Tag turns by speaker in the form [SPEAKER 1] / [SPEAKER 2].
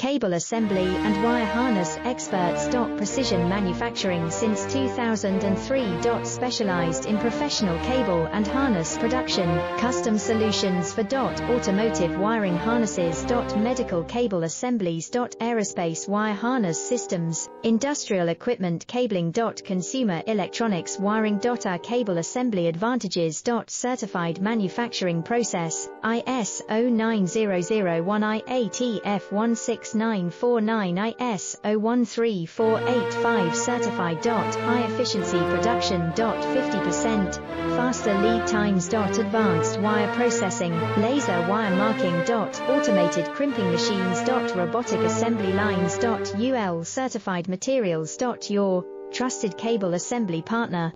[SPEAKER 1] Cable assembly and wire harness experts. Precision manufacturing since 2003. Specialized in professional cable and harness production. Custom solutions for automotive wiring harnesses. Medical cable assemblies. Aerospace wire harness systems. Industrial equipment cabling. Consumer electronics wiring. Our cable assembly advantages. Certified manufacturing process. ISO 9001 IATF 16949 ISO 13485 certified. High efficiency production. 50% faster lead times. Advanced wire processing, laser wire marking. Automated crimping machines. Robotic assembly lines. UL certified materials. Your trusted cable assembly partner.